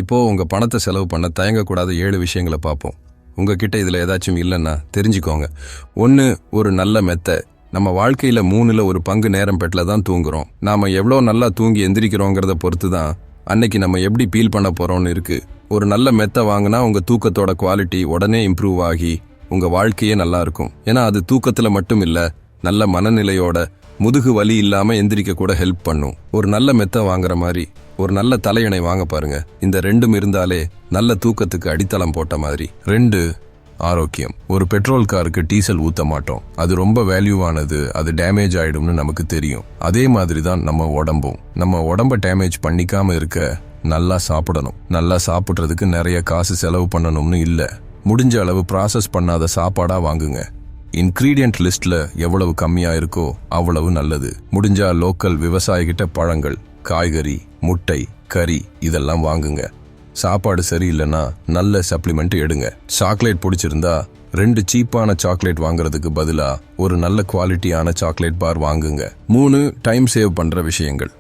இப்போ உங்க பணத்தை செலவு பண்ண தயங்கக்கூடாத 7 விஷயங்களை பார்ப்போம். உங்ககிட்ட இதுல ஏதாச்சும் இல்லைன்னா தெரிஞ்சுக்கோங்க. 1. ஒரு நல்ல மெத்தை. நம்ம வாழ்க்கையில 3ல் ஒரு பங்கு நேரம் பெட்டில் தான் தூங்குறோம். நாம எவ்வளோ நல்லா தூங்கி எந்திரிக்கிறோங்கிறத பொறுத்து தான் அன்னைக்கு நம்ம எப்படி பீல் பண்ண போறோம்னு இருக்கு. ஒரு நல்ல மெத்தை வாங்கினா உங்க தூக்கத்தோட குவாலிட்டி உடனே இம்ப்ரூவ் ஆகி உங்க வாழ்க்கையே நல்லா இருக்கும். ஏன்னா அது தூக்கத்துல மட்டும் இல்ல, நல்ல மனநிலையோட முதுகு வலி இல்லாம எந்திரிக்க கூட ஹெல்ப் பண்ணும். ஒரு நல்ல மெத்தை வாங்குற மாதிரி ஒரு நல்ல தலையணை வாங்க பாருங்க. இந்த 2ம் இருந்தாலே நல்ல தூக்கத்துக்கு அடித்தளம் போட்ட மாதிரி. 2. ஆரோக்கியம். ஒரு பெட்ரோல் காருக்கு டீசல் ஊத்த மாட்டோம். அது ரொம்ப வேல்யூவானது, அது டேமேஜ் ஆயிடும்னு நமக்கு தெரியும். அதே மாதிரி தான் நம்ம உடம்பும். நம்ம உடம்ப டேமேஜ் பண்ணிக்காம இருக்க நல்லா சாப்பிடணும். நல்லா சாப்பிட்றதுக்கு நிறைய காசு செலவு பண்ணணும்னு இல்ல, முடிஞ்ச அளவு ப்ராசஸ் பண்ணாத சாப்பாடா வாங்குங்க. இன்கிரீடியன்ட் லிஸ்ட்ல எவ்வளவு கம்மியா இருக்கோ அவ்வளவு நல்லது. முடிஞ்சா லோக்கல் விவசாயிகிட்ட பழங்கள், காய்கறி, முட்டை, கறி இதெல்லாம் வாங்குங்க. சாப்பாடு சரியில்லைன்னா நல்ல சப்ளிமெண்ட் எடுங்க. சாக்லேட் பிடிச்சிருந்தா 2 சீப்பான சாக்லேட் வாங்குறதுக்கு பதிலா ஒரு நல்ல குவாலிட்டியான சாக்லேட் பார் வாங்குங்க. 3. டைம் சேவ் பண்ற விஷயங்கள்.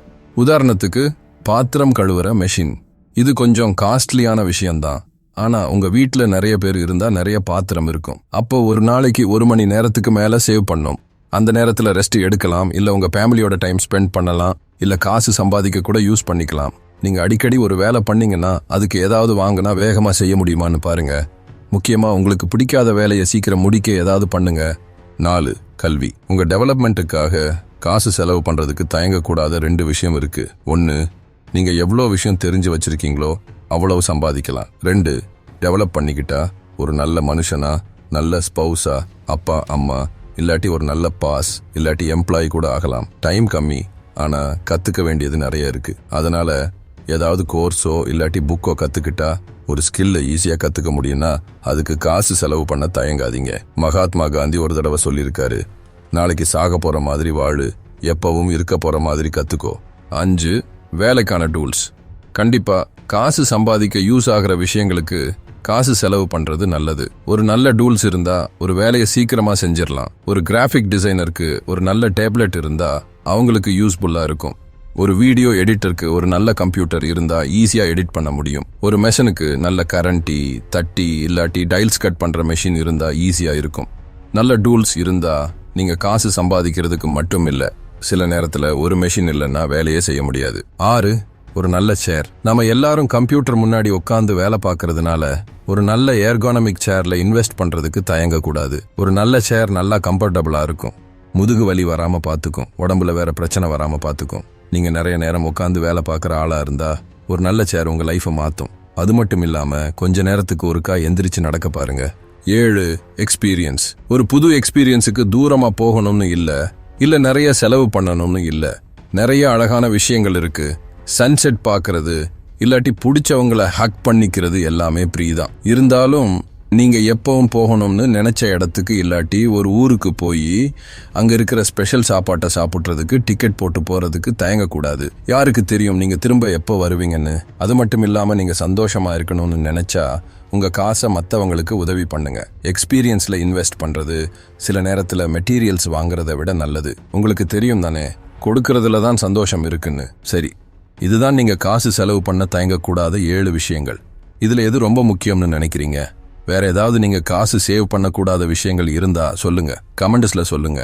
உதாரணத்துக்கு பாத்திரம் கழுவுற மெஷின். இது கொஞ்சம் காஸ்ட்லியான விஷயம்தான். ஆனா உங்க வீட்டுல நிறைய பேர் இருந்தா நிறைய பாத்திரம் இருக்கும். அப்போ ஒரு நாளைக்கு 1 மணி நேரத்துக்கு மேல சேவ் பண்ணும். அந்த நேரத்துல ரெஸ்ட் எடுக்கலாம், இல்ல உங்க ஃபேமிலியோட டைம் ஸ்பெண்ட் பண்ணலாம், இல்ல காசு சம்பாதிக்க கூட யூஸ் பண்ணிக்கலாம். நீங்க அடிக்கடி ஒரு வேலை பண்ணீங்கன்னா அதுக்கு ஏதாவது வாங்கினா வேகமா செய்ய முடியுமான்னு பாருங்க. முக்கியமா உங்களுக்கு பிடிக்காத வேலையை சீக்கிரம் முடிக்க ஏதாவது பண்ணுங்க. 4. கல்வி. உங்க டெவலப்மெண்ட்டுக்காக காசு செலவு பண்றதுக்கு தயங்கக்கூடாத 2 விஷயம் இருக்கு. 1. நீங்க எவ்வளோ விஷயம் தெரிஞ்சு வச்சிருக்கீங்களோ அவ்வளவு சம்பாதிக்கலாம். 2. டெவலப் பண்ணிக்கிட்டா ஒரு நல்ல மனுஷனா, நல்ல ஸ்பௌஸா, அப்பா அம்மா, இல்லாட்டி ஒரு நல்ல பாஸ், இல்லாட்டி எம்ப்ளாயி கூட ஆகலாம். டைம் கம்மி, ஆனா கத்துக்க வேண்டியது நிறைய இருக்கு. அதனால ஏதாவது கோர்ஸோ இல்லாட்டி புக்கோ கத்துக்கிட்டா ஒரு ஸ்கில்ல ஈஸியா கத்துக்க முடியும்னா அதுக்கு காசு செலவு பண்ண தயங்காதீங்க. மகாத்மா காந்தி ஒரு தடவை சொல்லியிருக்காரு, நாளைக்கு சாக போற மாதிரி வாழு, எப்பவும் இருக்க போற மாதிரி கத்துக்கோ. 5. வேலைக்கான டூல்ஸ். கண்டிப்பா காசு சம்பாதிக்க யூஸ் ஆகிற விஷயங்களுக்கு காசு செலவு பண்றது நல்லது. ஒரு நல்ல டூல்ஸ் இருந்தா ஒரு வேலையை சீக்கிரமா செஞ்சிடலாம். ஒரு கிராஃபிக் டிசைனருக்கு ஒரு நல்ல டேப்லெட் இருந்தா அவங்களுக்கு யூஸ்ஃபுல்லா இருக்கும். ஒரு வீடியோ எடிட்டருக்கு ஒரு நல்ல கம்ப்யூட்டர் இருந்தா ஈஸியா எடிட் பண்ண முடியும். ஒரு மெஷினுக்கு நல்ல கரண்டி, தட்டி இல்லாட்டி டைல்ஸ் கட் பண்ற மெஷின் இருந்தா ஈஸியா இருக்கும். நல்ல டூல்ஸ் இருந்தா நீங்க காசு சம்பாதிக்கிறதுக்கு மட்டும் இல்ல, சில நேரத்துல ஒரு மெஷின் இல்லைன்னா வேலையே செய்ய முடியாது. 6. ஒரு நல்ல சேர். நம்ம எல்லாரும் கம்ப்யூட்டர் முன்னாடி உட்காந்து வேலை பார்க்கறதுனால ஒரு நல்ல ஏர்கானமிக் சேர்ல இன்வெஸ்ட் பண்றதுக்கு தயங்க கூடாது. ஒரு நல்ல சேர் நல்லா கம்ஃபர்டபுளா இருக்கும், முதுகு வலி வராம பாத்துக்கும், உடம்புல வேற பிரச்சனை வராம பாத்துக்கும். நீங்க நிறைய நேரம் உட்காந்து வேலை பார்க்குற ஆளா இருந்தா ஒரு நல்ல சேர் உங்க லைஃபை மாத்தும். அது மட்டும் இல்லாம கொஞ்ச நேரத்துக்கு ஒருக்கா எந்திரிச்சு நடக்க பாருங்க. 7. எக்ஸ்பீரியன்ஸ். ஒரு புது எக்ஸ்பீரியன்ஸுக்கு தூரமா போகணும்னு இல்ல நிறைய செலவு பண்ணணும்னு இல்ல, நிறைய அழகான விஷயங்கள் இருக்கு. சன்செட் பார்க்கறது இல்லாட்டி பிடிச்சவங்களை ஹக் பண்ணிக்கிறது எல்லாமே ஃப்ரீ தான். இருந்தாலும் நீங்க எப்பவும் போகணும்னு நினைச்ச இடத்துக்கு இல்லாட்டி ஒரு ஊருக்கு போய் அங்க இருக்கிற ஸ்பெஷல் சாப்பாட்டை சாப்பிட்றதுக்கு டிக்கெட் போட்டு போறதுக்கு தயங்கக்கூடாது. யாருக்கு தெரியும் நீங்க திரும்ப எப்போ வருவீங்கன்னு. அது மட்டும் இல்லாம நீங்க சந்தோஷமா இருக்கணும்னு நினைச்சா உங்க காசை மற்றவங்களுக்கு உதவி பண்ணுங்க. எக்ஸ்பீரியன்ஸ்ல இன்வெஸ்ட் பண்றது சில நேரத்துல மெட்டீரியல்ஸ் வாங்குறத விட நல்லது. உங்களுக்கு தெரியும் தானே, கொடுக்கறதுல தான் சந்தோஷம் இருக்குன்னு. சரி, இதுதான் நீங்க காசு செலவு பண்ண தயங்கக்கூடாத 7 விஷயங்கள். இதுல எது ரொம்ப முக்கியம்னு நினைக்கிறீங்க? வேற ஏதாவது நீங்க காசு சேவ் பண்ணக்கூடாத விஷயங்கள் இருந்தா சொல்லுங்க, கமெண்ட்ஸ்ல சொல்லுங்க.